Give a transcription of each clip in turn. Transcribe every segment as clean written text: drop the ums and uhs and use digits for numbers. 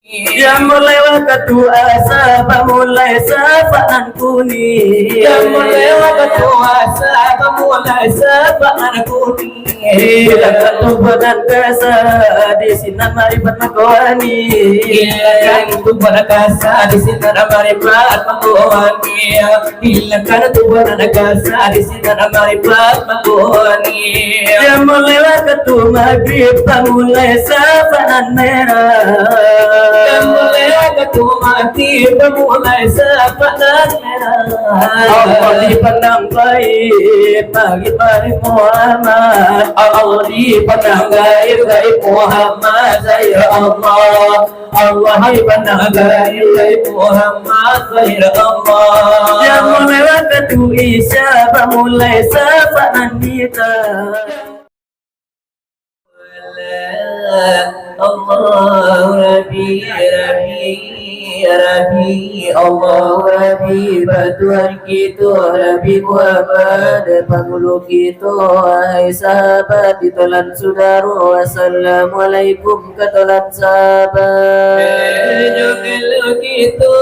Yang mulai waktu asa mulai sapaan kuning. Yang mulai waktu asa mulai sapaan kuning. Bila katu badan kasa di sinar marifat makowani. Bila katu badan kasa di sinar marifat makowani. Bila katu badan kasa di sinar marifat makowani. Yang mulai waktu maghrib mulai sapaan merah. Mulai waktu mati mulai sapaan merah. Allah dipandang baik bagi Muhammad. Allah dipandang gaib Muhammad ya Allah. Allah dipandang gaib Muhammad ya Allah. Yang mulai waktu isya mulai sapaan kita. Allah Rabbi Rabbi Rabbi Allah Rabbi bantuan kita Rabbi Muhammad penghulu kita hai sahabat ditolan saudara assalamualaikum katolan sahabat jokel kita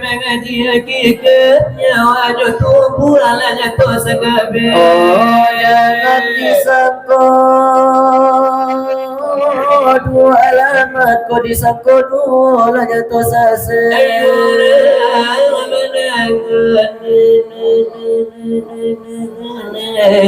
mengaji hakikatnya wajah tubuh ala jatuh sekabe oh jangan disangka dua alamat kau disangka dua ala jatuh sase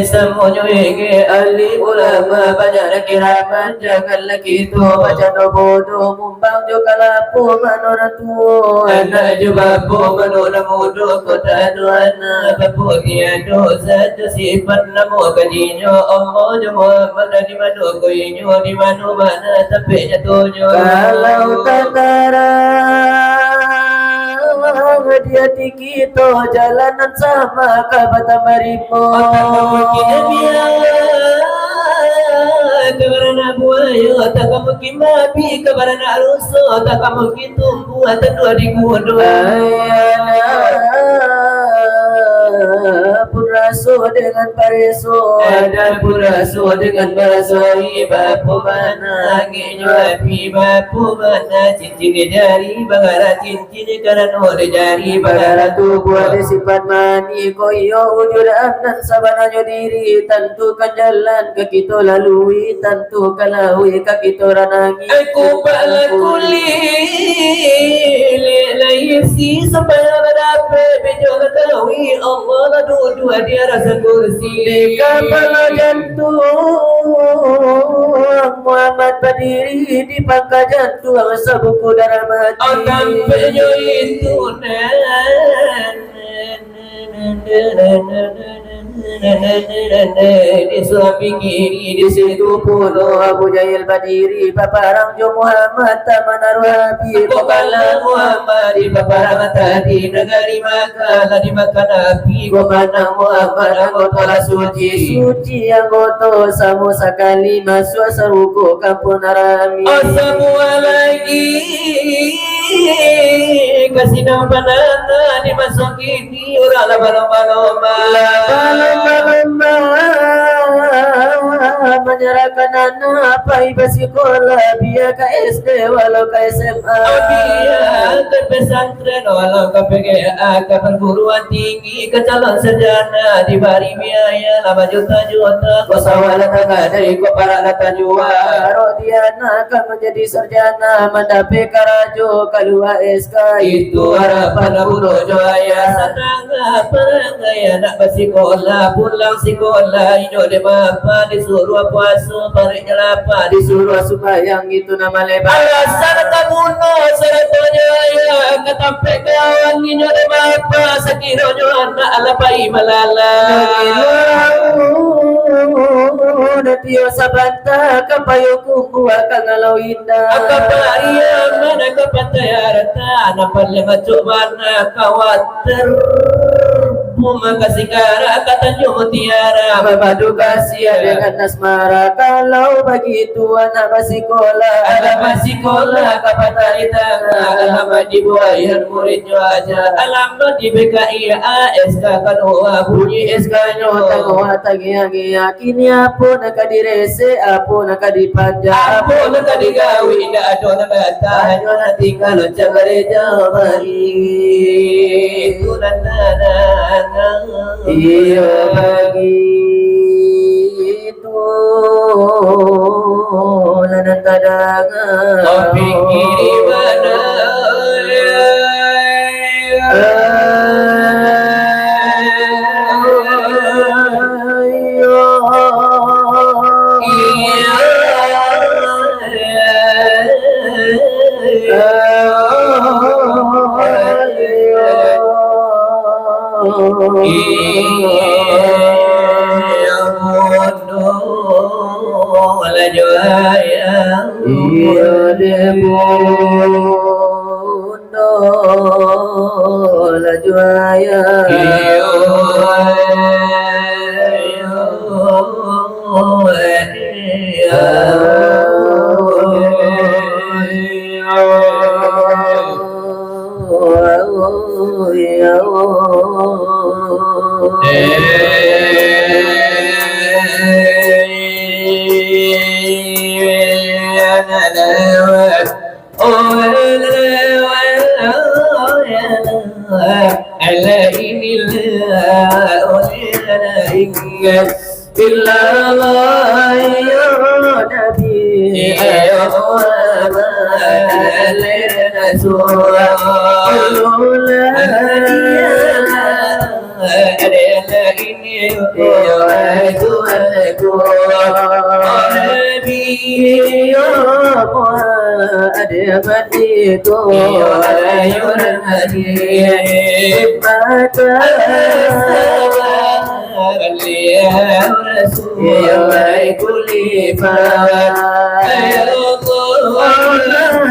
semuanya ege ahli ulama banyak kiraman janganlah kita baca bodoh mumbang juga lapu manoratu anak juga po manora mudo kota doana bapu dia dosa sifat namo kajinya Allah jemaah mana di mana koinyo di mana tapi jatuhnya kalau tentara dia kita jalanan sama kabata maripo kabarana buaya tak mungkin mabi kabarana ruso tak mungkin tumbuh atau di kudo puraso dengan pareso ada puraso dengan barasoi bapu mana ngenyo api bapu mana cincin jari bagara cincin karena jari bagara tubuh ada sifat mani koyo wujud amnan sabananya diri tentukan jalan ke kita lalui tentukan lalui ke kita ranangi aku balakuli laisi supaya berdapat bejo ketahui Allah dua dia rasa kursi di kapal jantung Muhammad berdiri di pangkat jantung sebuku darah mati akan penyo itu di samping kiri di situ pulau Abu Jahil berdiri paparang Jo Muhammad taman arwabi pokala Muhammad di paparang tadi negari Makkah di makan api komana Muhammad anggota suci anggota samu sekali masuk seruku kampung Arami assalamualaikum kasih nama nana dimasukin di orang lomba-lomba menyerahkan anak apa iba sekolah biar ke SD walau ke SMA biar ke pesantren walau ke PGA ke perguruan tinggi ke calon sarjana diberi biaya 8 juta kau sawalan agak dari kau para lata juara dia akan menjadi sarjana mendapat karajo keluar SK itu harapan buruh jaya senang perangaya nak bersekolah pulang sekolah hidup di bapa disuruh puasa balik jelapa disuruh sembahyang itu nama lebar alasan tamuno seratanya ya ketampe kawan hidup di bapa sekiranya anak alapai malala natio sabanta kapayuku akan ngalau indah akaparia mana kapatayarata napal macuk mana kawater Buma kasikara kata mutiara Memadu kasih dengan asmara. Kalau begitu anak basikola, anak basikola kapatari tanga alamat dibuayan muridnya aja alamat di BKI ASK kanua bunyi SK nya tangwa tagia-gia kini apa nak direse, apa nak dipanja, apa nak digawi indah ada nak bata hanya nak tinggal cakare jawari iya begitu lanan kadangan pikiri mana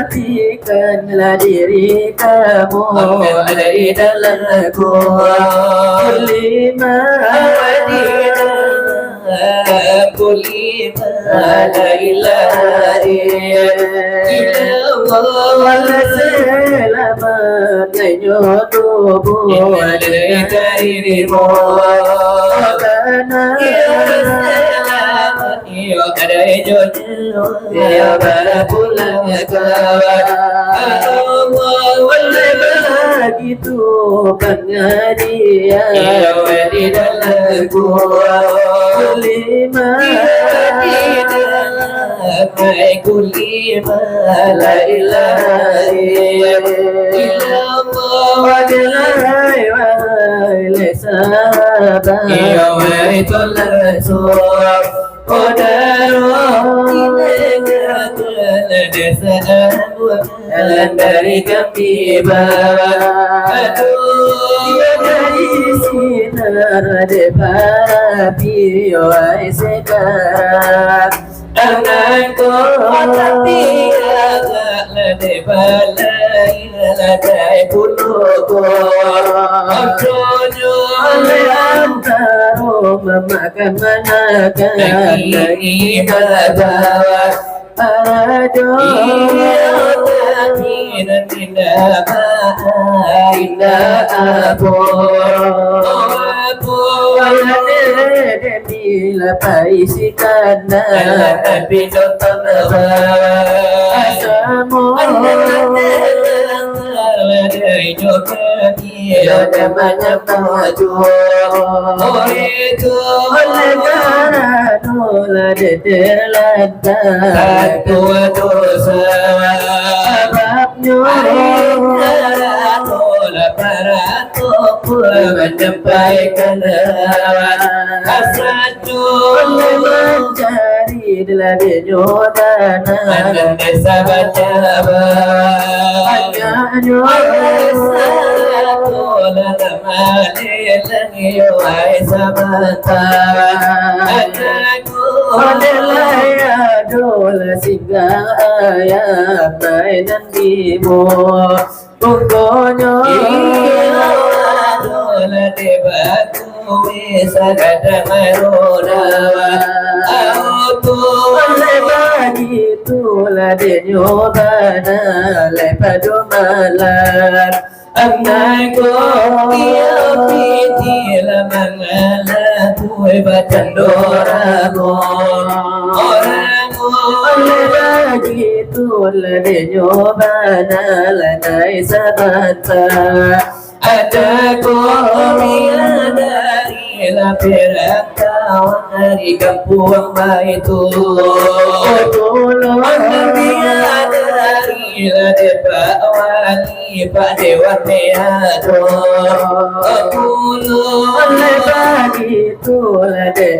Perhatikanlah diri kamu ada di dalamku lima la ilaha illallah selamat tubuh dari dirimu karena ada ya pada pulang kawan begitu pengajian di dalam gua lima kulima la ilaha illallah wahai wahai sahabat ya wahai tolak dari kami bawa dari sinar depan wahai sekarang anakku tapi agak balai ladai puluhku Antonio antaro memakan manakan lagi bawa aduh tidak apa bila paisikan tapi nonton asamu ya banyak maju itu negara nula dedelantan tua dosa sebabnya nula para topu menyampaikan asatu mencari dalam nyodana desa baca hanya la deva tu sagada maronawa auto le bagi tu la de nyobana le padumalan Anako dia piti la mangala tuwe batandora mo le bagi tu la de nyobana la nai sabata Anako dia dari la peraka wari kampung baitu dia dari la depa wali pak dewa meado le bagi tu la de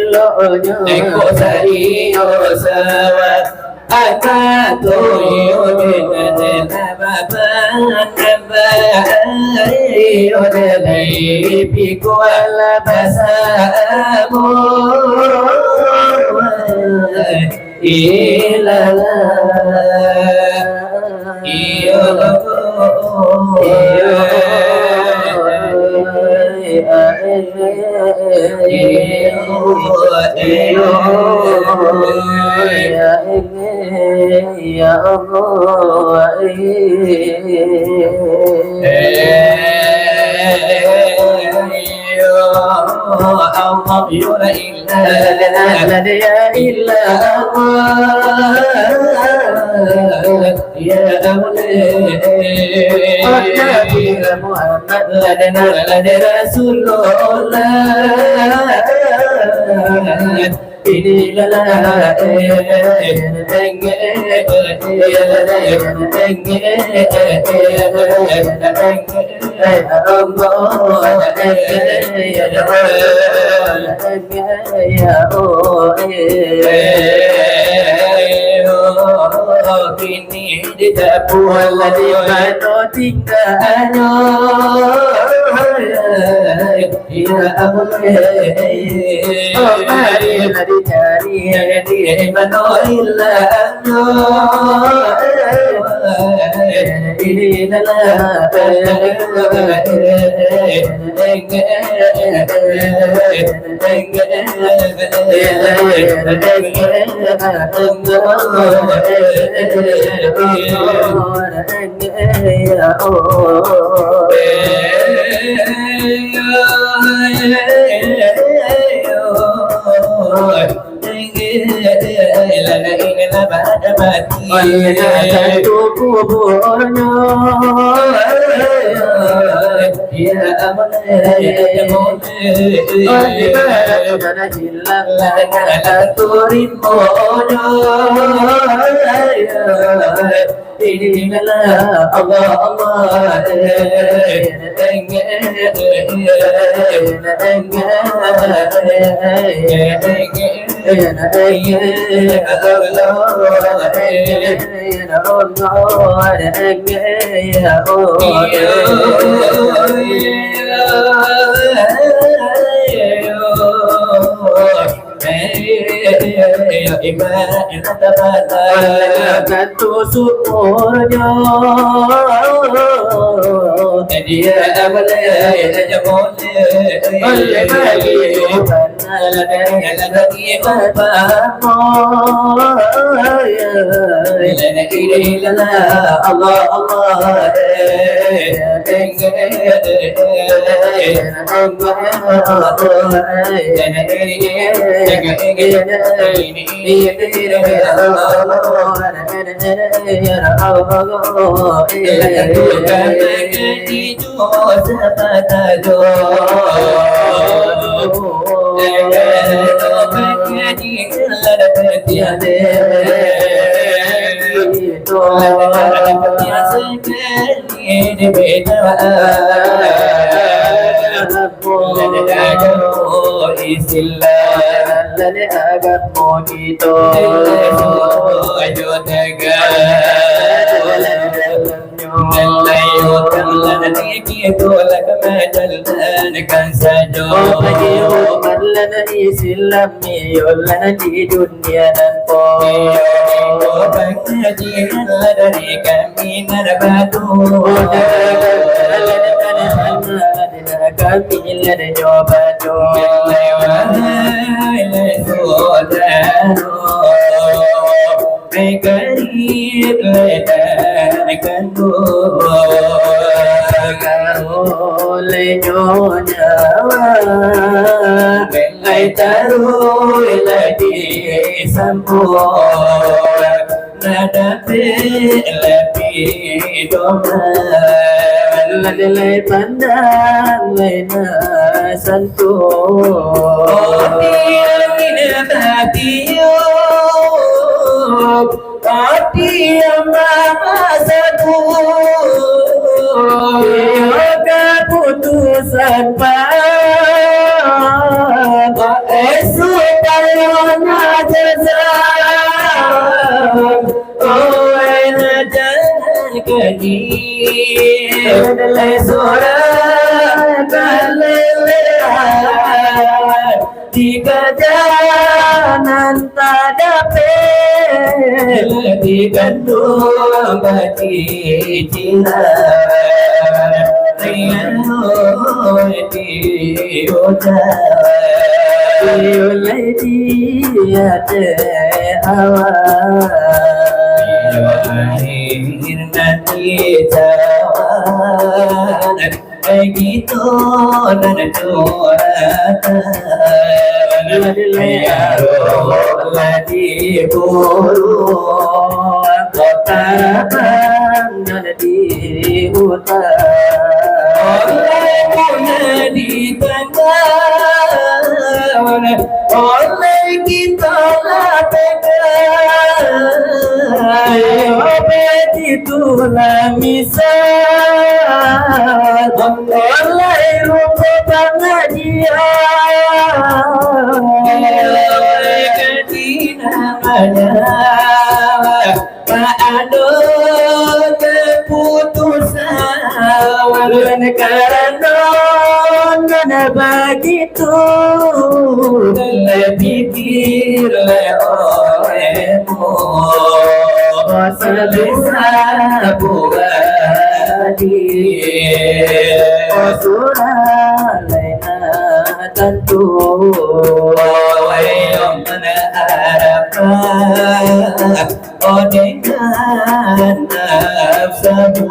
lo nyo Eko sari osawat Akato yode na baba namba yode piko ala basamo ilala ya Allah Allah ya illa ya Muhammad lana Rasulullah ini lala kini ditapuan di mana tinggalnya ya Allah mari cari di mana ilahnya ini adalah di dunia dan kami lada nyoba Lewat saudara Karib ledan kandu karo lenyonya Belai taruh lagi sambung Nada lebih doman Lalai pandang lena santu Hati yang mama satu keputusan supaya jazam oh jangan kejir suara kelelehan jika jalan tak dapat dikandung hati cinta dengan di Yulai dia lahir nanti cawan begitu dan curhatan ya rohlah di burung kota dan di hutan oleh punya di tengah oleh kita lah pegang itulah misal oleh rupa pengajian di namanya tak ada keputusan karena begitu dipikir olehmu sebisa buadi surah lena tentu yang menarapkan dengan nafsamu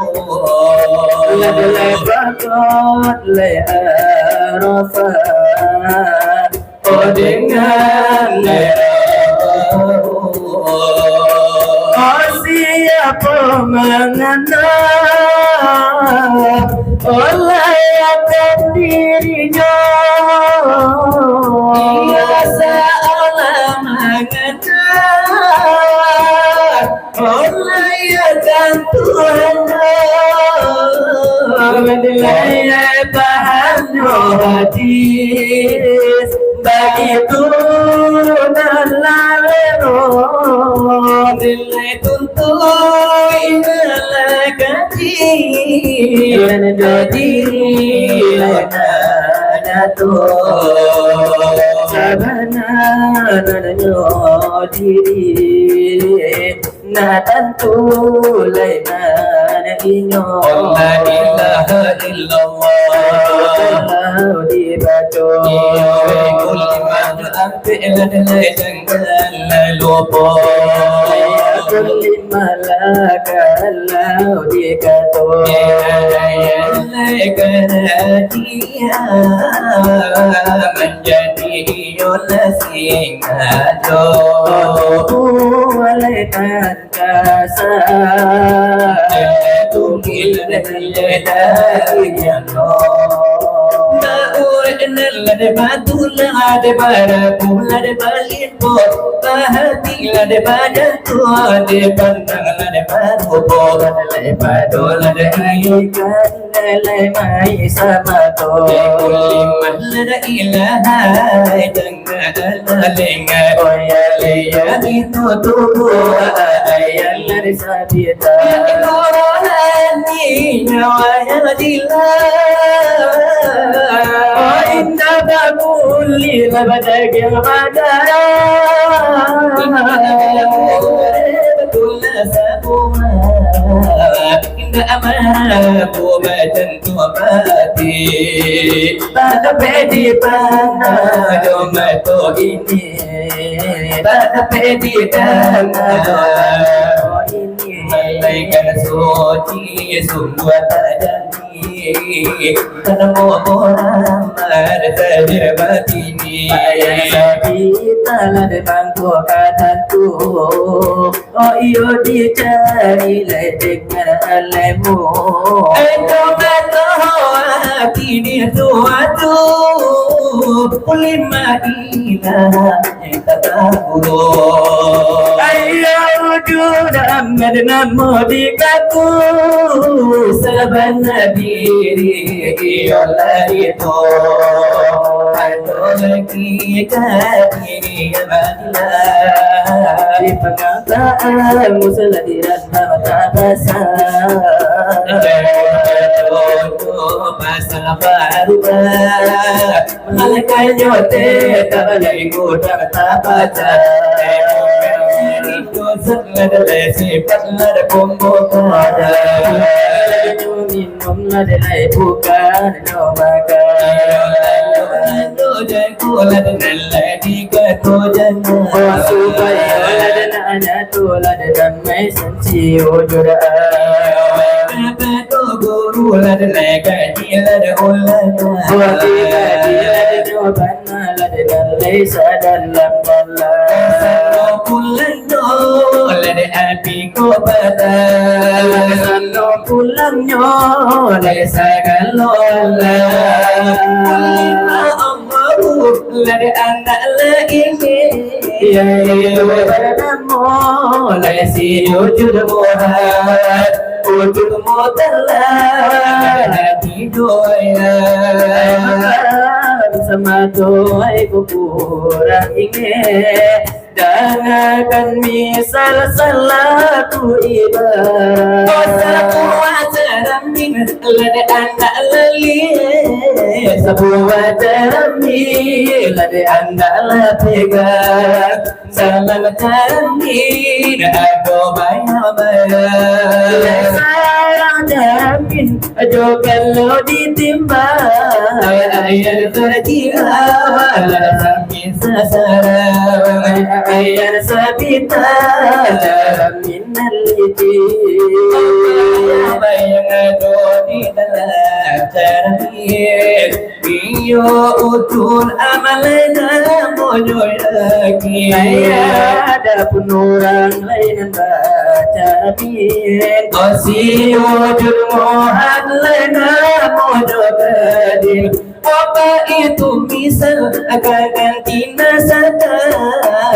lebat le'arafa dengan siapa mengenal oleh akan dirinya ia salah mengenal oleh akan Tuhannya menilai bahan hadis begitu dan lalero nilai tuntut ingalah kaji dan jadi jatuh sabana dan diri na tentu lainan inyo la ilaha illallah dibaca kulli man amfi'lan jangan lupa kulli malaka Allah dikato dia menjadi yolasing ado walaikan kasar tungil dari yang de batula de barabula de balimbo bahati la de bajatu de pandala de barubo le padola de ikan le mai samato kulli man la ilaha jangan lenga oya le ya itu tubu ayal de sabita ni nyawaya dillah inna kulli labadaki abada inna nama ku bacantu mati pada pedi pana doma to ini pada pedi pana ini malaikat suci sungguh tajani tanamo orang saja batini kita lah depan kataku oh iyo dicari ledek lemu itu betul kini tuatu ulima ina takaburo ayo judam namo dikaku sabana diri Allah itu kita diri di pengantaanmu seladiran mata basah masalah baru malaikat nyote kabalai kuda baca itu sangat sifat ada kombo ada minum ada bukan makan jago ladan lagi ketojan supaya ladan ada tu ladan mai sensi ujura beto guru ladan lagi ladan ulan wati ladan jawaban ladan laisa dalam Allah pulang ladan api ko badal sano pulangnya laisa galola lari anak lagi ya berdamu lesi wujud muhat wujud mutalah hati doya sama doa kurang ingin dan akan misal salatu ibadah salatu wajaramin lada anak lali sebuah jaramin lada anak lapegang salam jaramin aku bayar sayang jaramin jo kalau ditimbang ayat terjiwa lada sampai sasaran ayat sabita minal iti bayang adoni dalam terakhir iyo utul amalena mojoy lagi ada pun orang lain baca amin osi wujud mohon lena mojoy kadir apa itu misal akan ganti nasata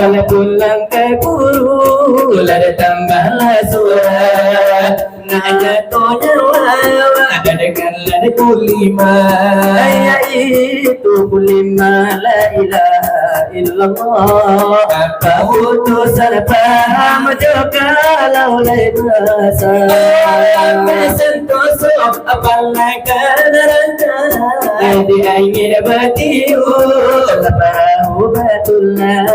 kalau pulang ke guru lada tambahlah surat nanya tonya wawa ada dengan lada kulima saya itu kulima la ilaha illallah apa utusan paham juga kalau lay bahasa sentoso apalah kadaranta ingin batiu lepahu batullah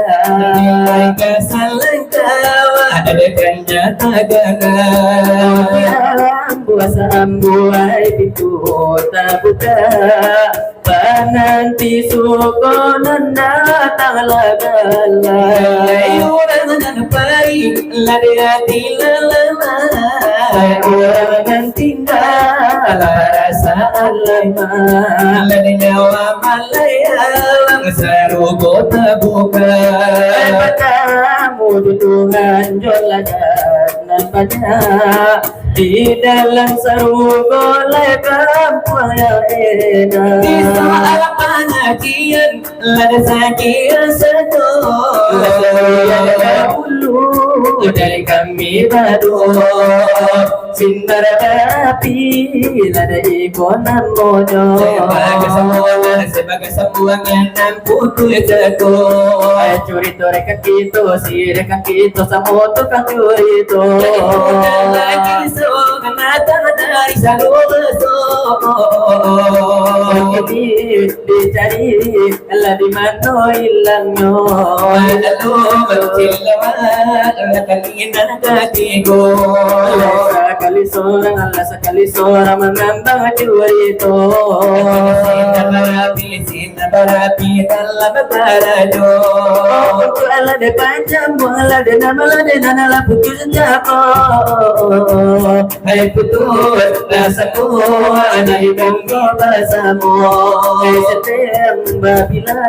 kesalan tawa ada jata gana puasa ambuai pintu tak buka pananti sukonan datang lagala orang dan pai lari hati lelama orang tinggal rasa lama lari nyawa malaya seru kota buka kamu Tuhan jolakan pada di dalam seru golai kampung yang enak di soal pengajian lada sakit satu yang dahulu dari kami baru sinar api lada ikonan mojo sebagai sembuhangan dan putu jago curi toreka kita si reka kita sama tukang curi itu lagi kenatan dari saluso dicari lah di mana hilangnya lalu bercilawan kalian kaki go kali seorang Allah sekali seorang mengambang curito. Sinta barapi dalam barajo. Untuk Allah de panjang, Allah de nama de nana la putus japa. Hai putus rasaku anai bangga Bersama setiap babila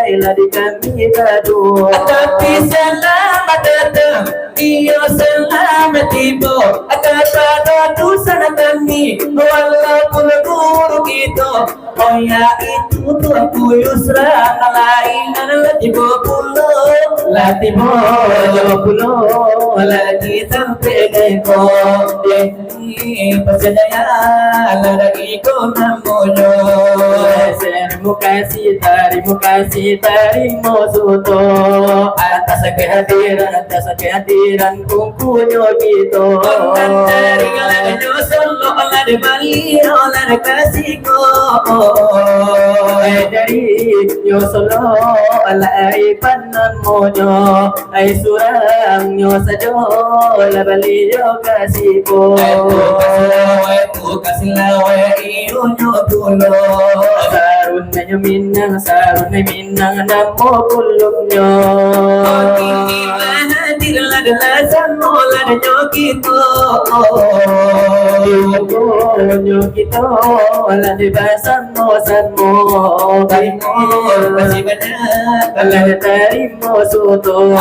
ila di kami berdua. Tapi selamat datang, iyo selamat tiba. Kata dosa kami, walaupun guru kita. Oh ya itu Tuhanku Yusra, kelainan latibo pulo, lagi sampai keko. Percaya lagi kau namoyo. Terima kasih terima suto atas kehadiran kumpulnya gitu. Dari nyo solo oleh bali oleh kasihku. Dari nyo solo alai panan mojo ai surang nyo sajo la bali yo kasihku. Tu kasih lawe iyo nyo tulo. Sarun na minang namo pulunyo. Kini hadir adalah samola nyo kita. Nyo kita ala di basanmo sanmo Masih banyak ala terima suto.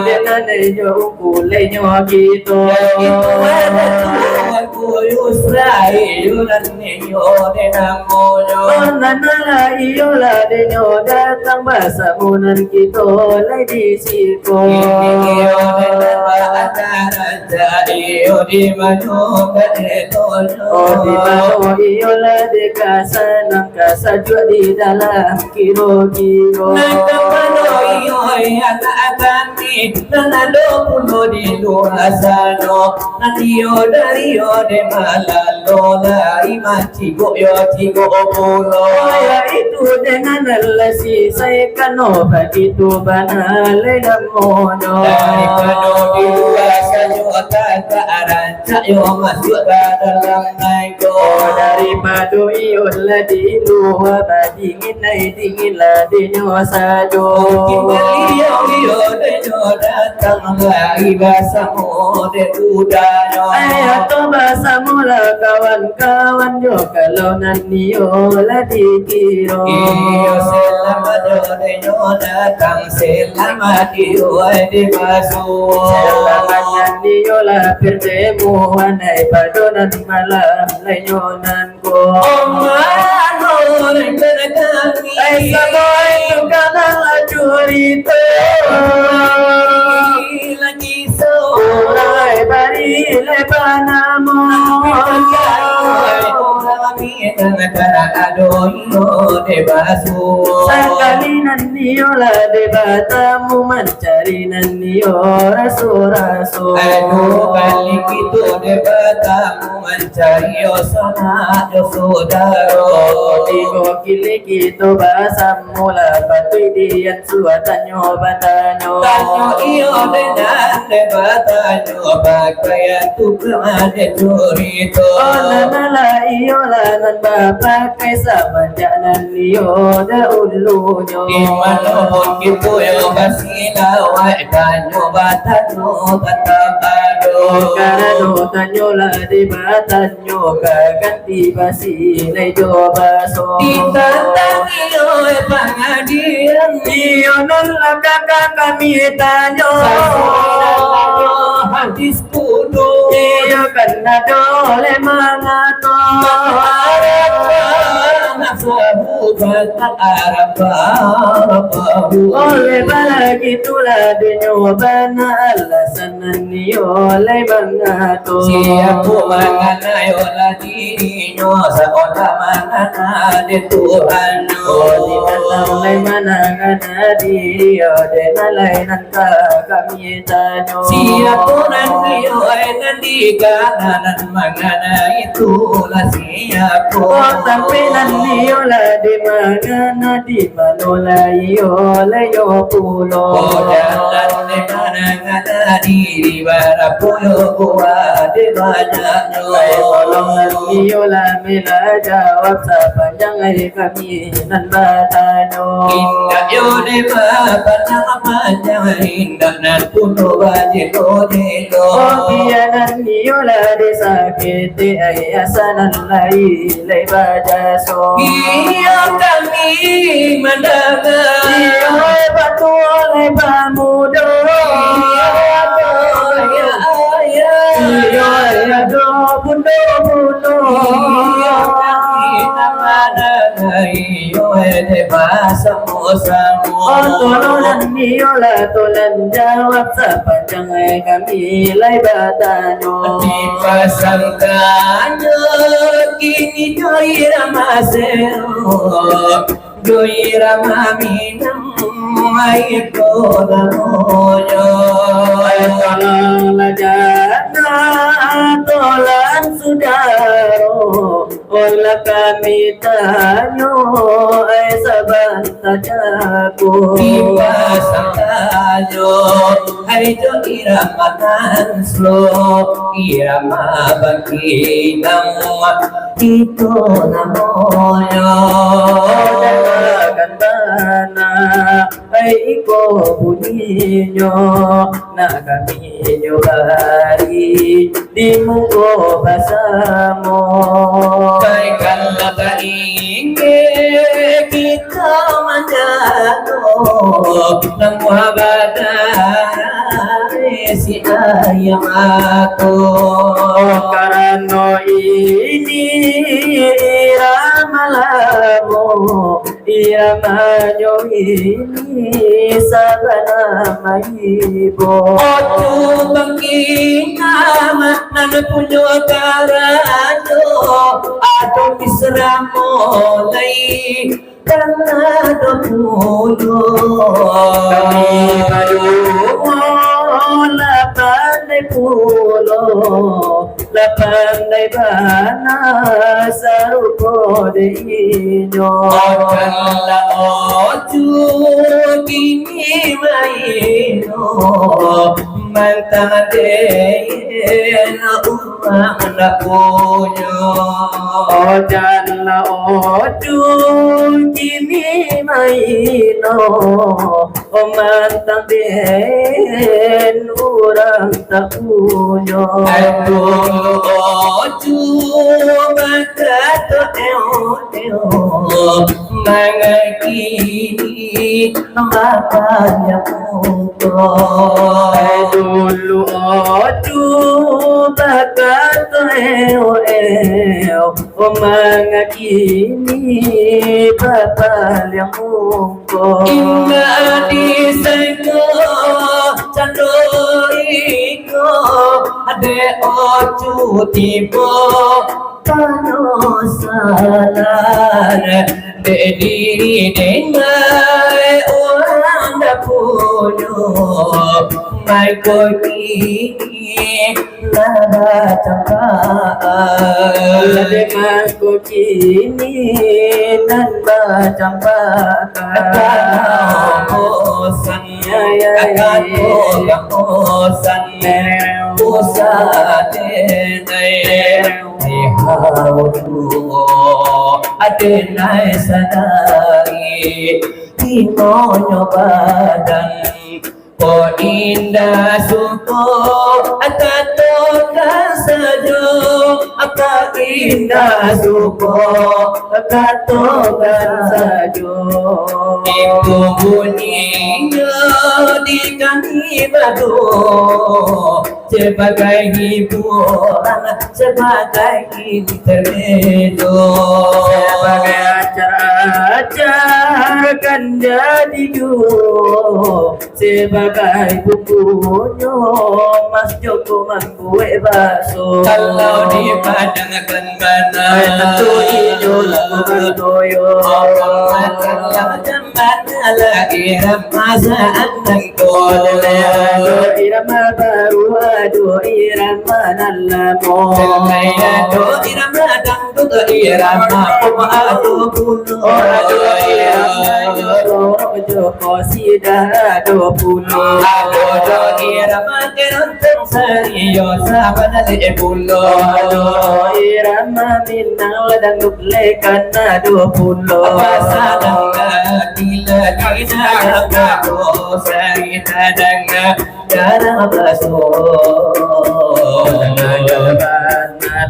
Denane nyo kule nyo kita. Nanala iyo la de nyo datang basa munan kita lai di situ. Di mano iyo la de kasa nang kasa jua di dalam kiro. Nanado puno di luar sana, nandio dari ode malalola, imaci goyo tigo pulo. Ya itu dengan lesi saya kano begitu banale namono. Dari kano di luar sana kata aranca yo masuk dalam naiko. Dari padu iyo la di luar badingin la di nyosajo. Iyo de datang lagi basamu de udano. Ayah to basamu la kawan-kawan yo kalau nanio la dikiro. Iyo selamat de datang selamat iyo de basu. Selamat nanio la bertemu anai padonan malam lenyonan ko. Omano kami. Ay saboy tukana la curito. Lagi so. Uray bari le panamo. Sekali nanio la de batamu mencari nanio rasu-rasu. Aduh balik itu de batamu mencari osana saudaro. Digo kili gitu basamu la batu dian suatanyo batanyo. Tanyo iyo de batanyo pakaian tu kemana curito. Nala iyo la nan bapakai sama jalan liyo da ulunyo. Imano begitu yo basila wa tanyo batanyo tatapado. Karano tanyo la di batanyo kaganti basile jo baso. Ditantang iyo pangadian Iyo non la kakak kami tanyo. Hadis kuno Iyo kena dole mangato. Oleh balagi tula dinyo bana alasan niyo oleh bangato. Siapa mangana yola dirinya seolah mangana di Tuhan. Di dalam lay manangana diyo denalay nanta kami tanyo. Siapa nanti ayo nanti kanan mangana itulah siapa. Oh tapi nanti yola di mana di manola yola yo pulo. Oh jalan di mana ngada di bara pulo gua di banyak Tolong nanti yola mila jawab sepanjang hari kami nan batano. Indah yo di bapa nama jangan indah nan pulo bajelo jelo. Oh bianan yola disakiti ayasanan lai bajaso. Iya kami mendengar. Iya batu oleh bamudo. Iya do bundo bundo. Iya kami mendengar. Iyo de bahasa musamu. Oh tolong yola tolong jawab sepanjang kami lai batano. Di pasangkannya kini joira masero joira maminam ay kolamoyo. Tolong lajana tolong sudaro. Ola kami tanyo ay saban tajago. Di pasangkanyo ay joira matanslo irama bangkinam ito namoyo. Kantana ay iko bunyinya na kami nyobari di muko basamo. Kay kalata inge kita manjano ng wabada si ayam aku. Karano ini ramalamo iramanyo ini sabana maibo. Otu bangkinam nan punyo karanyo ato misra mulai karena puno. Kami madumo lapandai pulo lapandai bana sarupo de inyo. Otala otu kini maino mantade na umang na punyo. Ojala oju kini maino omantang den urang tapunyo. Aduh otu makato eo mangakini makanya puto. Dulu oju bakato eo mga kini papal yang mungko. Indah di sego candoriko ade oju tibo panosalan de diri dengai orang dapuryo mai koi nada cakap Dengan ku kini dan macam bakal bosan akan bosan bosan adenai sadari timonyo badan. Oh indah suko akatokan sajo apa indah suko akatokan sajo. Itu bunyinya di kaki batu sebagai hiburan sebagai intermezzo sebagai acara akan jadi sebagai bumbunya Mas Joko membuat bakso. Kalau dipadangkan mana tentu hijau lakukan toyo. Macam mana lagi masakan tengkol. Ado irama baru, ado irama nalamo. Ado irama dangdut, irama pop, ado kuno. Ado irama Joko Sida, ado puno. Ado irama keronteng serius padale pulo. Ado irama Minang dangdut lekan, ado puno. Pasadang dila dina kago sarita dang darah baso.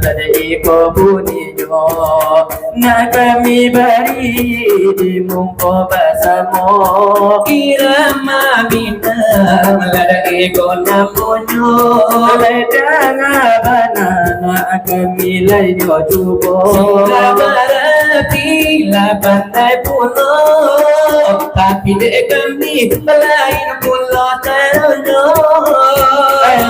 Tada iko bunyinya na kami bari di mungko basamo. Irama bintang lada iko namunyo. Ledang abana na kami lainyo tubo. Bila pandai pulo, tapi dek kami lain pulo terunyo.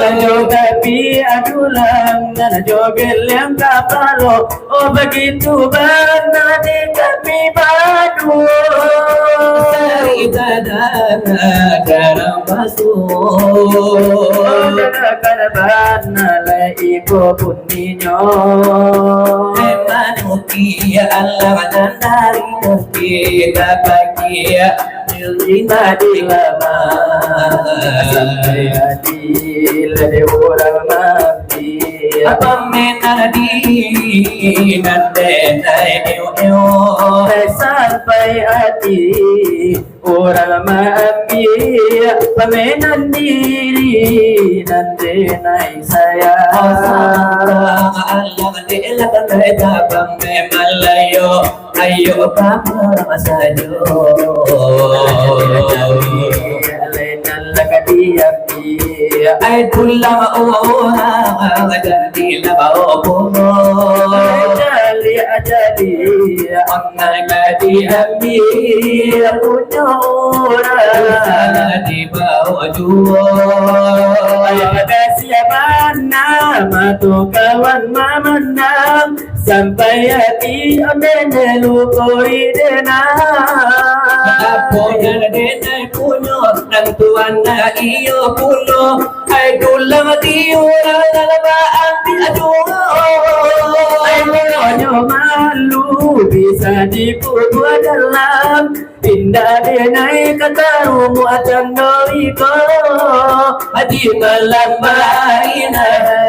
Lajo tapi adulang na jogel yang kapalo. Oh begitu benar di kami badu. Sarita dana darah basuh. Karabana la iko puninyo. Manusia Allah menandari kita bahagia terima di lama Sampai adil de orang mati. apa menadi nande Sampai hati orang mati. Pamenan diri nanti naik saya. Allah dela kata malayo ayo papa masajo ay tulama oha jadi lama opono Ajali ajali anna gadi ambi punya sana di bawah juo ada siapa nama tu kawan memenang sampai hati menelukoi denang. Apo denai punya nantuan na iyo puno ay dulang tiura lalaba ambi aduo Ay menonyo malu bisa dikubur dalam pindah denai kata muatan doiko Adi malam marina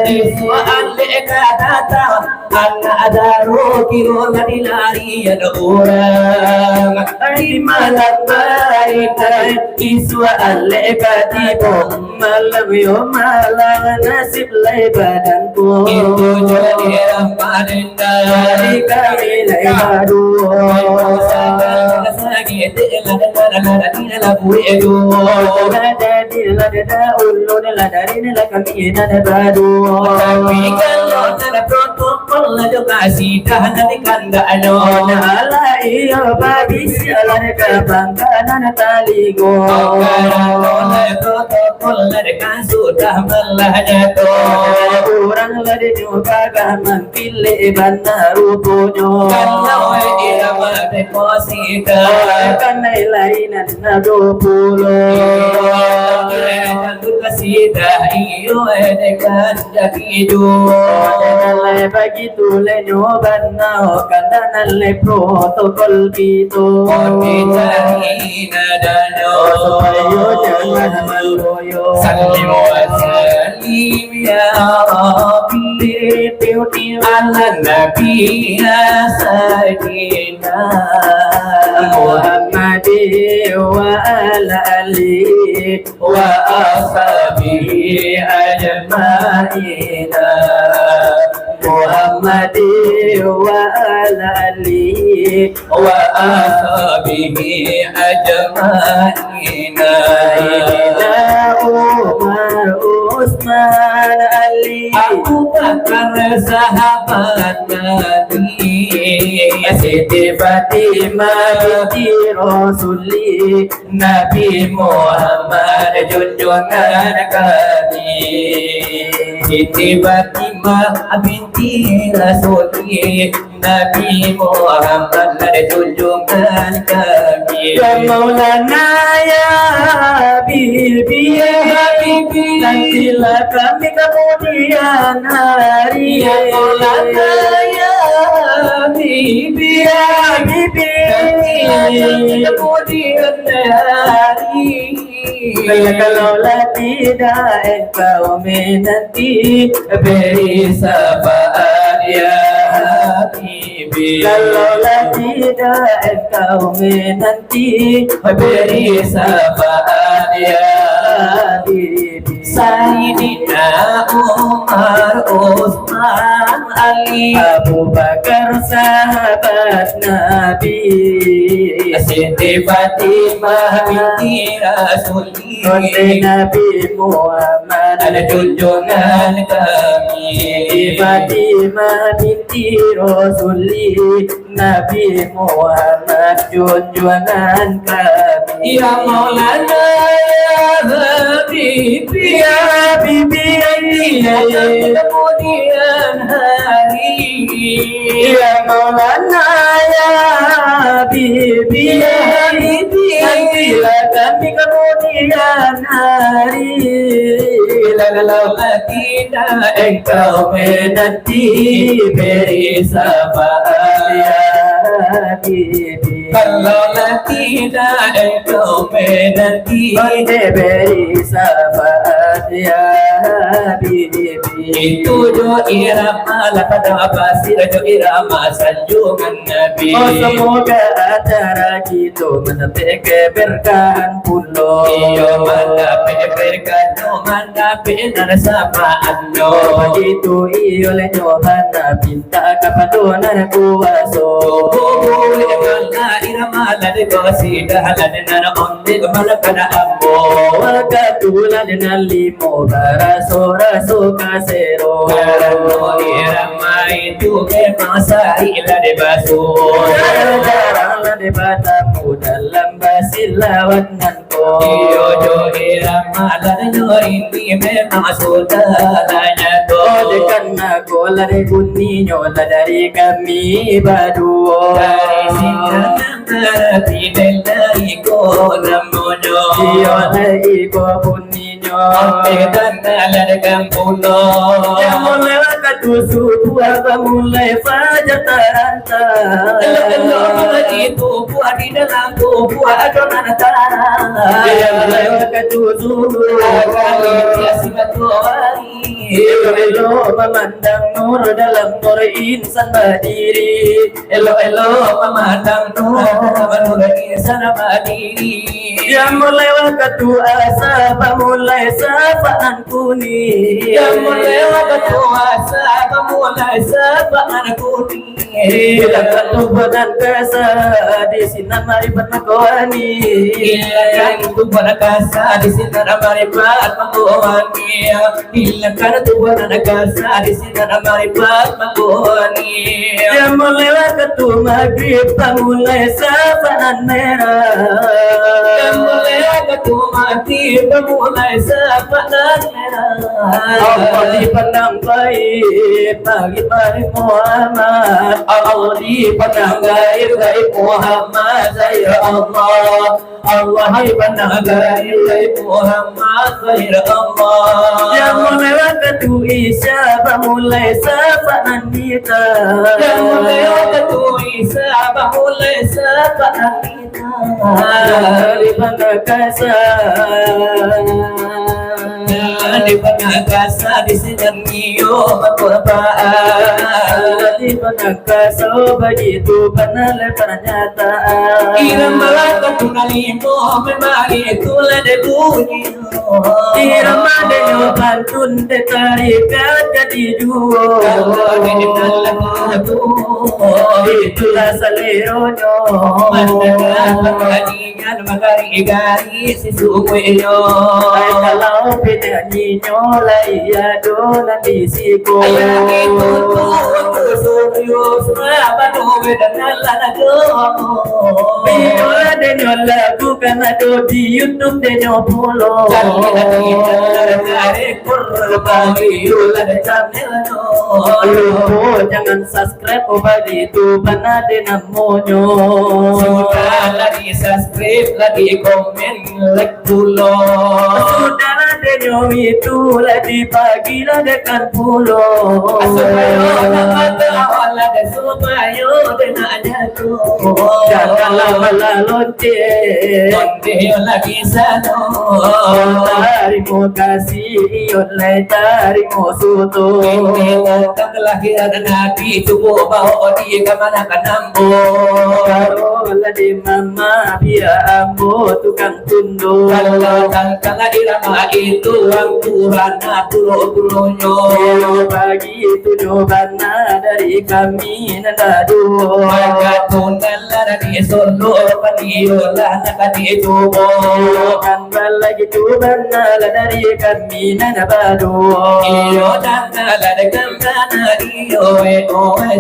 Iswa ale kata Anna adaro kiro ngadilari ada orang Ay malam marina iswa ale kata malam yo malam nasib lai badanku Itu jadi ramadenda Jadi kami lai baru Sakit lada labu edo Jadi lada ulun lada kami nada baru Tapi kalau ada protokol ada kasih tahanan di kanda ano Ala iyo babi sialan kabangkanan taligo Kalau ada protokol ada kan sudah melahnya to Orang lari juga gaman pilih bana rupunyo Kalau irama deposita Karena ilainan na 20 Kasita iyo dekan jadi do Nalai begitu lenyoban na Kanda nalai protokol gitu Kita hina dano Supaya jangan maluyo Salim wa salim ya Rabbi ala nabi ya sayyidina Muhammadi wa ala ali wa ashabihi ajma'ina Muhammadi wa ala ali wa ashabihi ajma'ina Sayyidina Umar Usman Ali Ali Abu Bakar sahabat Nabi, Siti Fatimah binti Rasuli Nabi Muhammad junjungan kami Siti Fatimah binti Rasuli Nabi Muhammad junjungan kami. Ya Maulana ya Habibi Ya Habibi, nantilah kami kemudian hari Ya Maulana ya Habibi, ya Habibi nantilah kami kemudian hari. Kalaulah tidak engkau menanti beri syafaat ya Habibi Kalaulah tidak engkau menanti beri syafaat ya Habibi Sayyidina Umar, Utsman, Ali, Abu Bakar sahabat Nabi Siti Fatimah binti Rasuli Konde Nabi Muhammad ada junjungan kami. Fatimah binti Rasuli Nabi Muhammad junjungan kami Ya Maulana ya Habibi, Ya Habibi kemudian hari. Ya Maulana ya Habibi Ya Habibi, nantilah kami kemudian hari Kalau tidak engkau menanti beri syafaat ya Habibi Kalau tidak engkau menanti Konde beri syafaat ya Habibi itu jo irama pada pasir jo irama sanjungan Nabi. Oh semoga acara kita mendapat keberkahan pulau Iyo mandape berkat no mandape narasapaan no. begitu iyo le nyohana pinta kapadonan kuwaso Bubu irama irama lade kosi dahalan nana onde malakana ambo. wakatulan dengan limo baraso raso kasero Karano irama itu ke masai lade basu. jarang de batamu dalam basilawat nanko Iyo jo irama lade no ini memang saudaranya to. dekan aku lari bunyi nyola dari kami baduo Dari sinang tidak dari konamono. iyo lagi ko bunyi Ante nyola dan lade kampuno. yang mulai waktu subuh mulai fajar terantara Kalau itu buat di dalam tubuh adonan tanah. yang mulai waktu subuh Elo memandang nur dalam nur insan berdiri Elo memandang nur insan berdiri. Yang mulai waktu asa mulai sapaan kuning Yang mulai waktu asa mulai sapaan kuning. Bila katu badan kasa di sinar maripat makawani Ilakan tubuh nakasa di sinar maripat makawani. Ilakan tubuh nakasa di sinar maripat makawani. Yang mulai waktu maghrib mulai sapaan merah Yang mulai waktu mati mulai sapaan merah. Allah dipandang baik bagi baik Muhammad Allah dipandang gaib Muhammad saya Allah Allah dipandang gaib Muhammad saya Allah yang mulai waktu isya mulai sapaan kita Yang mulai waktu Isa mulai sapaan kita. dipandang kasa Di penagasa di sinarniyo magpapaan. di penagasa begitu benar pernyataan Irama katunalimo memari tulad bunyi. Irama denyo pantun de tarikat jadi duo Kalau di dalam itulah seleronyo. Pagkalingan magari-gari si Sukuyo. Ay kalau penyanyinya layado nandisiko. Ayang itutuwa Sukuyo Surabano Vedanalanago. Biola denyo lagu kanado di YouTube denyo pulo. Lupo jangan subscribe bagi itu panade namonyo. Sudah lagi subscribe, lagi komen, like dulu. Saudara denyo itu lagi pagi ladekan pulo. Supaya wala de supaya denanya tu. Janganlah melalonte. Donde lagi sano. Tarimo kasih online tarimo suto. Kelahiran Nabi cukup bawa dia kemana kanambo. Karola di mama biar ambo tukang tundo. Kalau tangkala irama itu ang Tuhan pulo-pulonyo. Pagi itu nyobana dari kami nandado. Maka tunala di solo paniola nakati tubo. Kan lagi nyobana dari kami nandado. Iyo tangkala de kambana iyo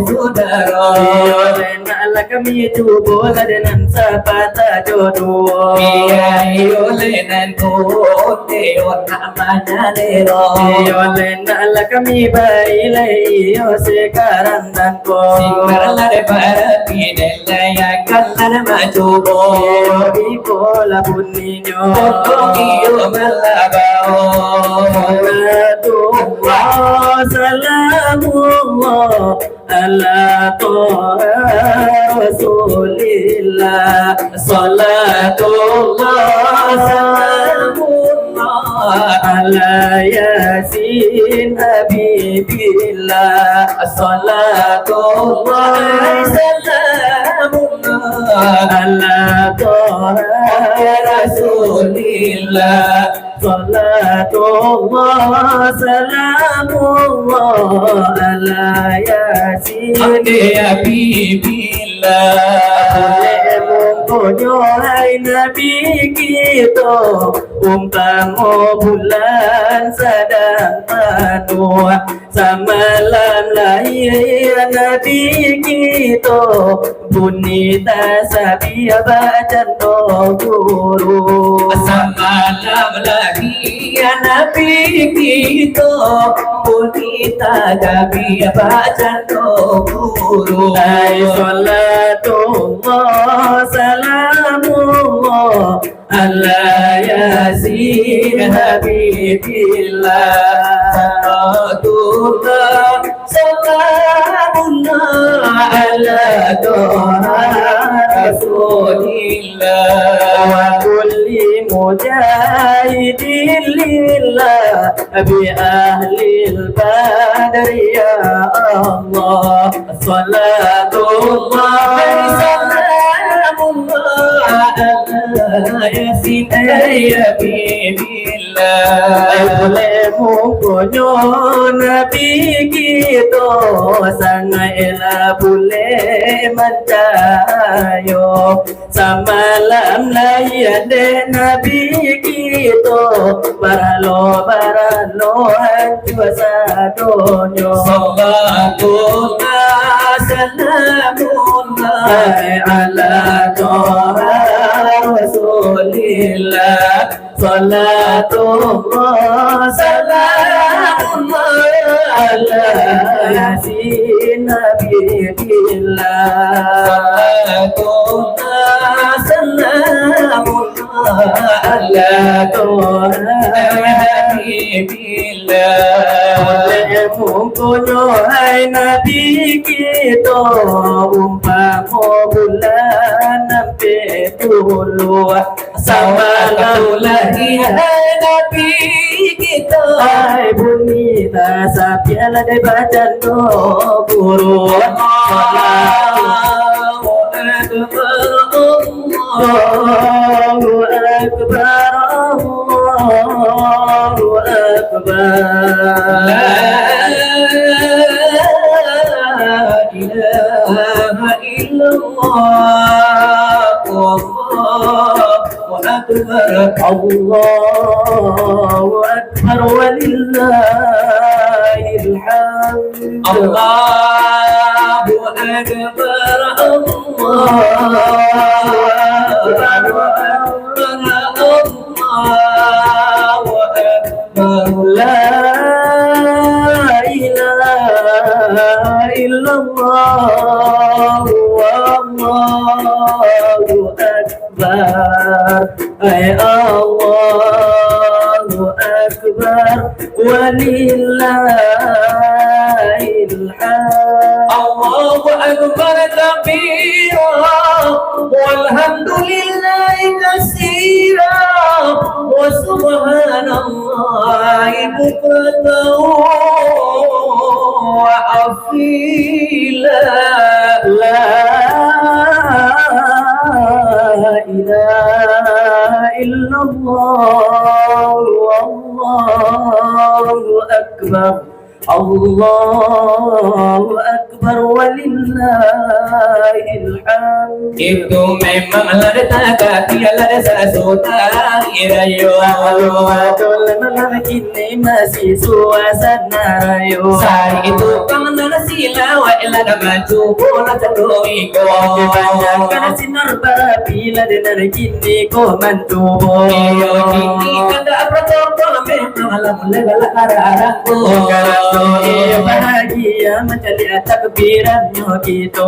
sudaro. Iyo lenala kami tubo ladenan sapata jodoh. Iyo lenan tuote namanya dero. Iyo lenala kami bailai iyo sekarang dan ko. Singkarala de para pinela ya kala majubo. Iyo ikola buninyo. Iyo malabao. Salamullah ala toha rasulillah. Salatullah salamullah ala yasin habibillah. Salatullah salamullah ala toha rasulillah. Salatullah salamullah ala yasin habibillah. Mungkonyo hai nabi kita umpama bulan sedang penuh samalam lahir nabi kita bunyi tasbih bacaan guru. Samalam lahir nabi kita bunyi tasbih bacaan guru. Hai salatullah salamullah ala yasin habibillah. Salatullah salamullah ala toha rasulillah. Wa kulli mujahidin lillah bi ahlil badri ya Allah. Salatullah salamullah ala yasin habibillah. Boleh mungkonyo nabi kita sangaila boleh mencayo samalam layan de nabi kita baralo hanjua sadonyo. Salatullah salamullah ala toha rasulillah. Salatullah salamullah ala yasin habibillah. Salatullah salamullah ala toha habibillah. Mungkonyo hai nabi kita umpama bulan nampe puluh samalam lahir nabi kita. Hai bunyi tasbih ladai bacaan guru. Allahu akbar Allahu akbar. La ilaha akbar. Allahu Akbar walillahil hamd. Allahu akbar. Allahu akbar. Allahu akbar. La ilaha illallah wallahu akbar. Ay Allahu akbar walillahil hamd. Allahu akbar kabira walhamdulillahi katsira wa subhanallahi bukratan wa asila. La ilaha illallah wallahu akbar. Allahu akbar walillahil hamd. Itu memang lada takati lada sasuta irayo. Betul malam ini masih suasana rayo. Sari itu kangen sila wa lada maju bola terdoiko. Kebanyakan sinar bila dengar kini ko mantubo. Iyo kini kanda protokol memang alam legal arahku. Iyo bahagia mencari takbirannya gitu.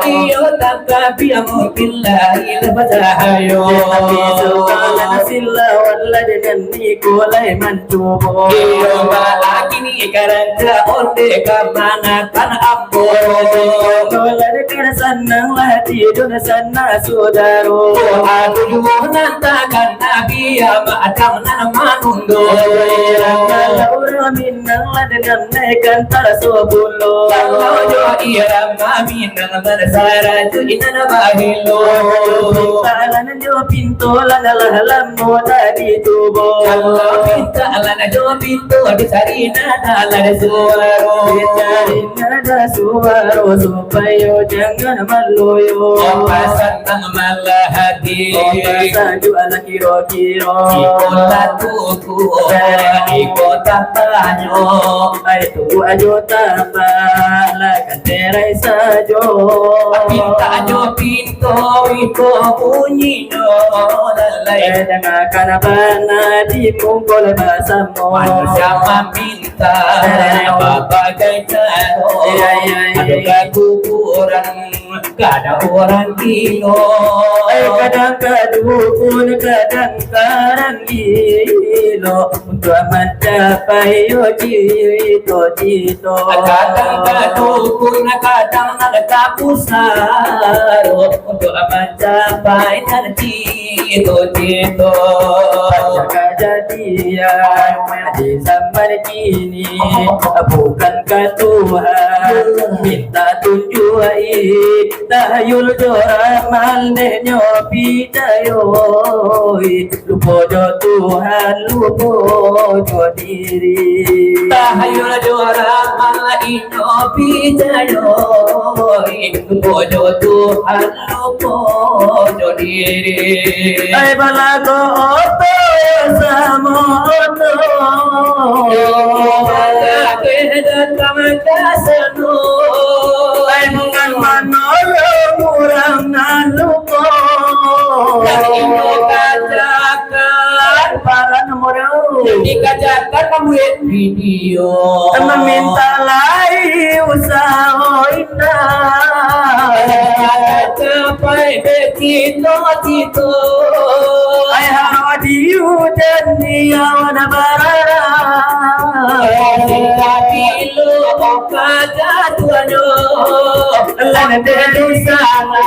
Iyo takbir billahi lebahayo. Tapi sekala sila wala dengan nikolai mantubo. Iyo balakini karanta onde kamana kan ambo. Dolar kan senang hati dun sana saudaro. Aku juga nantakan nabi ya matam nan manundo. Kalau minang dengan nekan tarasobulo. Kalau jo ira mami nang marsara tu inana bahilo. Talan jo pinto lana lamu tadi tubo. Kalau pinta alana jo pintu di sarina dalan suaro. Cari nada suara supaya jangan maluyo. Pasan nang malah hati. Saju ala kiro-kiro. Ikota tuku, ikota tanyo. Ay tu ajo tambah lakan terai sajo. Pinta ajo pinto iko bunyi no lalai. Dengarkan bana di mungkol basamo. Manusia meminta berbagai cara. Adakah kuburan kada orang kino. Kadang kadukun kadang karang gilo untuk mencapai cito-cito. Kadang kadukun kadang nagkapusaro untuk mencapai cito-cito. Kejadian di zaman kini bukan ke Tuhan minta tunjuai tahayul joramal nyopi dayoi lupo jo Tuhan lupo jo diri Tahayul joramal nyopi dayoi lupo jo Tuhan lupo jo diri. ay balago oto samo oto ay bukan manolo murang naluko para nomoro Dikajakan kamu video meminta lai usaha indah capai becito ay hadiu dan dia wana barara Kapilo kaja tuano lana de sana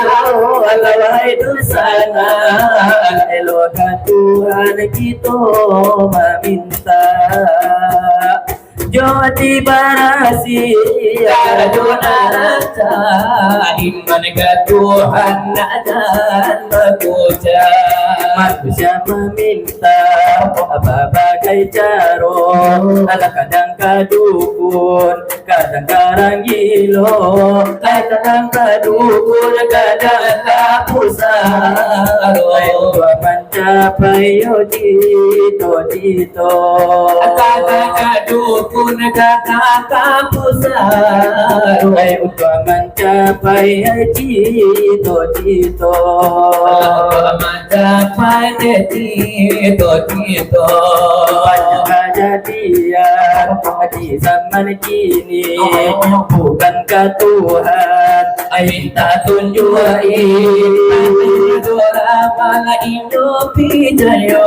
alawai du sana eloka Tuhan kita meminta Jodi barasi Kadonata iman ke Tuhan dan bekerja. manusia meminta apa bagai caro ala kadang kadukun kadang karang gilo kadang kadukun kadang kapusaro mencapai cito-cito. Kakak dukun kakak pusat Untuk mencapai cito-cito. mencapai cito-cito. Banyak kejadian di zaman kini, bukankah Tuhan minta tunjukin Para Indo pijayo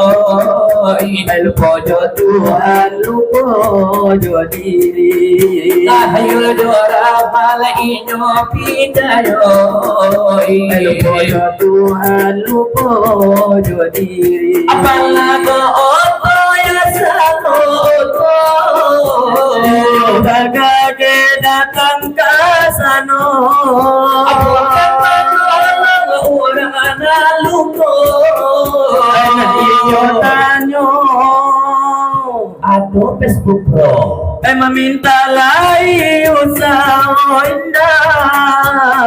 Lupojo Tuhan, lupojo diri. Tahayul dora para Indo pijayo Lupojo Tuhan, lupojo diri. Apala ko oto ya sano oto Bagage datang ke sano. Apakah orang anak luko Iyo tanyo. Aduh Facebook bro Meminta lai usaha indah.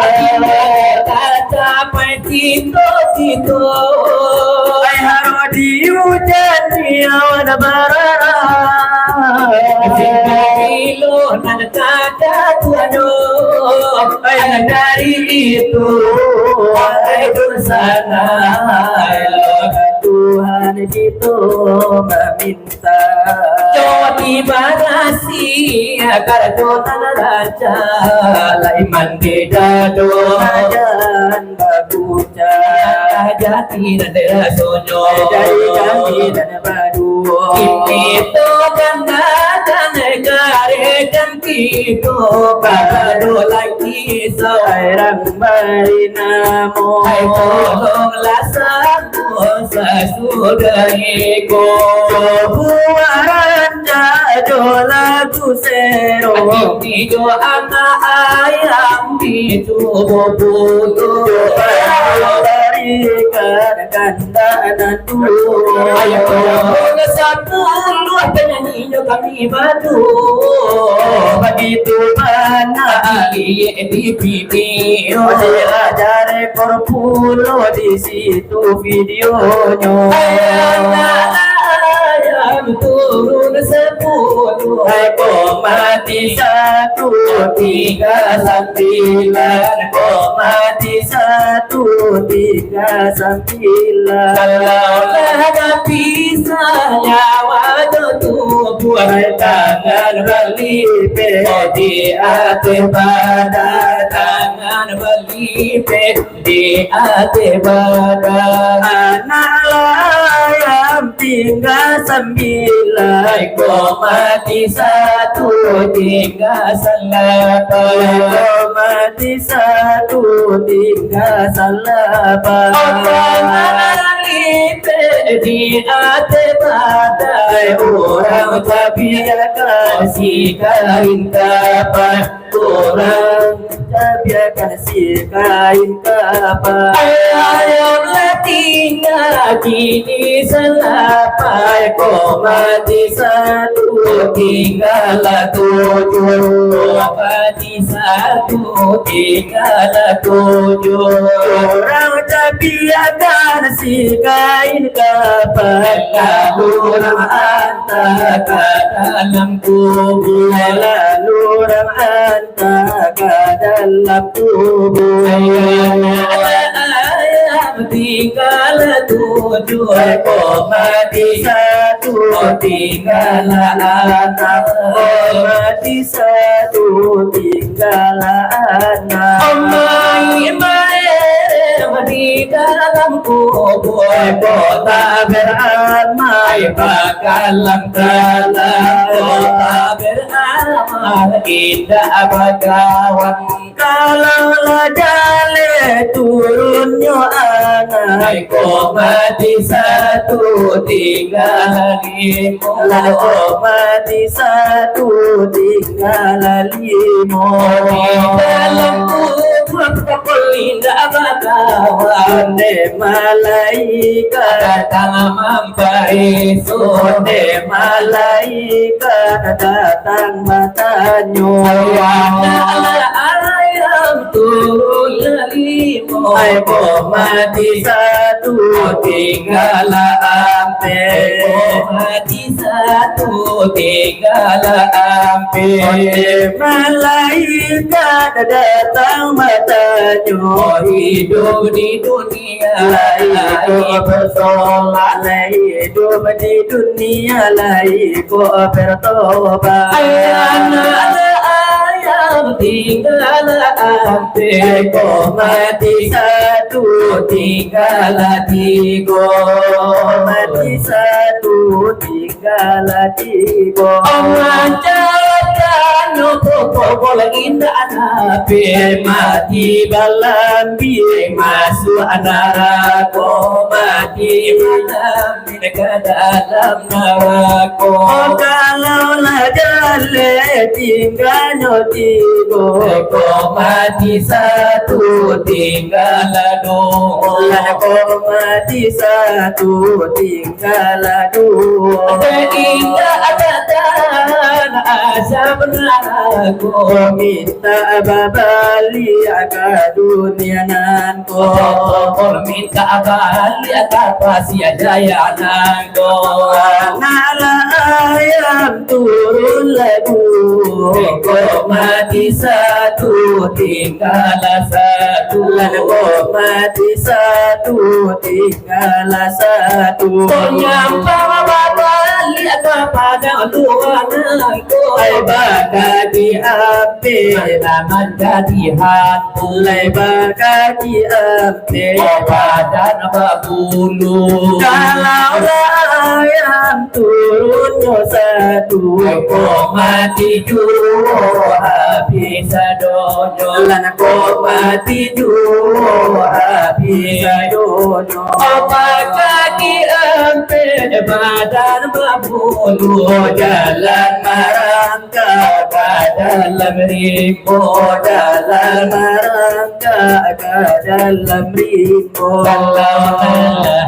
Capai cito-cito Harus diujan awan barara. Kilo nan kata tuano Dari itu bersana Tuhan itu meminta. Jodi banasi agar jotan raja lai mandi dado Dan baguja jati dan sonyo dari kami dan badu. Ini to ganda dan negare dan kito kado lagi so Airang marinamo. Hai tolonglah semua sesudahku Buaran jajo lagu sero. Ini jo anak ayam di tubuh butuh Berikan kandanan Ayo dulu. satu luar penyanyinya kami batu Begitu mana di pipi Masih ada rekor pulo di situ videonya. ayam turun 10 Kok mati 139. Kok mati 139. Kalaulah bisa nyawa tubuh tangan berlipat di atas badan tangan berlipat di atas badan Anak layam tinggal 9. Kok mati 1 tinggal 8 Kok mati 1 tinggal 8. di atas badan orang tapi kasih kain kapan orang Tapi kasih kain kapan. ayamlah tinggal kini selapai kok mati 1 tinggal 7 mati 1 tinggal 7 Orang tapi kasih kain kapan. orang hantar ke dalam kubur Lalu orang hantar ke dalam tubuh. ayam tinggal 7 kok mati 1 tinggal 6 Mati 1 tinggal 6. di dalam kubur kota beramai bakalan kalah kota beramal indah bakawan Kalaulah jale turunnya anak. kok mati 1 tinggal 5 Kok mati 1 tinggal 5. di dalam kubur indah bakawan Onde malaikat datang mampai Onde malaikat datang matanya. ayam turun limo Kok mati 1 tinggal ampe Mati satu tinggal ampe malaikat datang bertanya hidup di dunia hidup bersolat hidup di dunia hidup bertobat ayam tinggal ampe mati satu tinggal tiga mati satu tinggal tiga Manjakan pokok indah nabi mati balambi masuk neraka mati malam ke dalam neraka kalau lah jale tinggal tiga mati satu tinggal dua mati satu tinggal dua indah dan asam neraka minta babali ke dunia nanko minta balik apa sia jaya nanggo nala ayam turun lagu mati satu tinggal satu mati satu tinggal satu nyampa balik kepada Tuhan nanggo baga di api naman jadi hantu baga di api badan berbulu kalau ayam turun satu mati jua habis dono mati jua habis dono kaki ampe badan berbulu jalan merangka ke dalam rimbo jalan merangka ke dalam rimbo kalau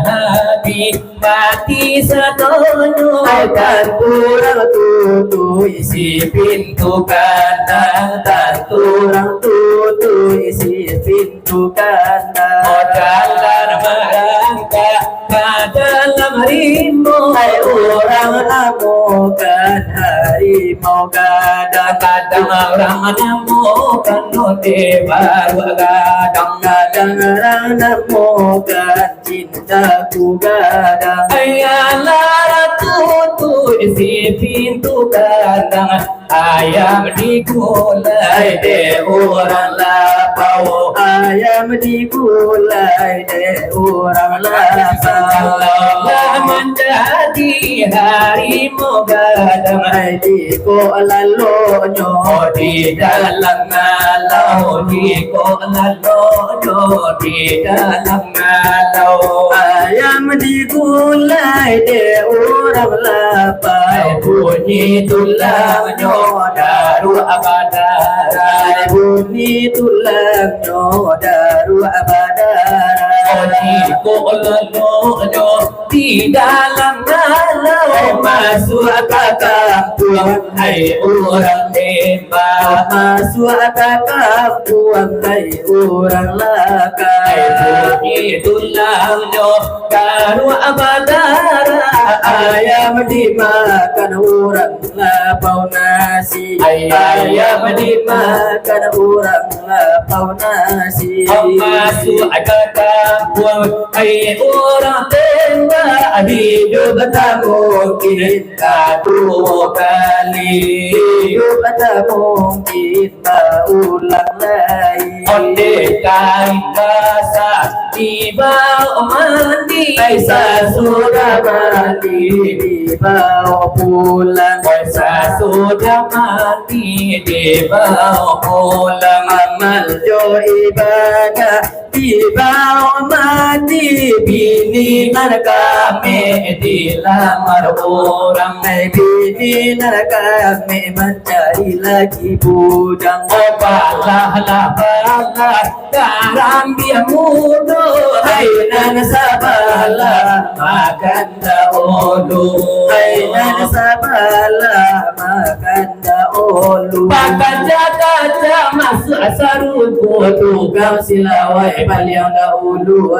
habis mati sedono akan kurang tutu isi pintu kandang dan kurang tutu isi pintu kandang jalan merangka ke dalam rimbo orang namukan harimau kadang-kadang orang menemukan note baru kadang-kadang orang namukan cintaku gadang ayalah tutu isi pintu kandang ayam digulai de orang lapau ayam digulai de orang lapau menjadi harimau gadang di kolalonyo di dalam ngalau di kolalonyo di dalam ngalau ayam digulai de orang lapau bunyi tulangnya daru abadara bunyi tulangnya daru abadara di kolalonyo di dalam ngalau masuk kakak tuang hai orang tembak masuk kakak tuang hai orang lakai bunyi tulangnya daru abadara ayam dimakan orang lapau nasi ayam dimakan orang lapau nasi masuk kakak tuang hai orang tembak hidup tak mungkin satu kali hidup tak mungkin berulang lagi onde kain basah di bawah mandi Aisyah sudah mandi dibawa pulang Aisyah sudah mandi dibawa pulang amal jo ibadah dibawa mandi bini kami dilamar orang bini kami mencari lagi budang balah garam dia mudo hai nan sabala makan dahulu hai nan sabala makan dahulu makan jaga masuk asaruku tukang silawai paling dahulu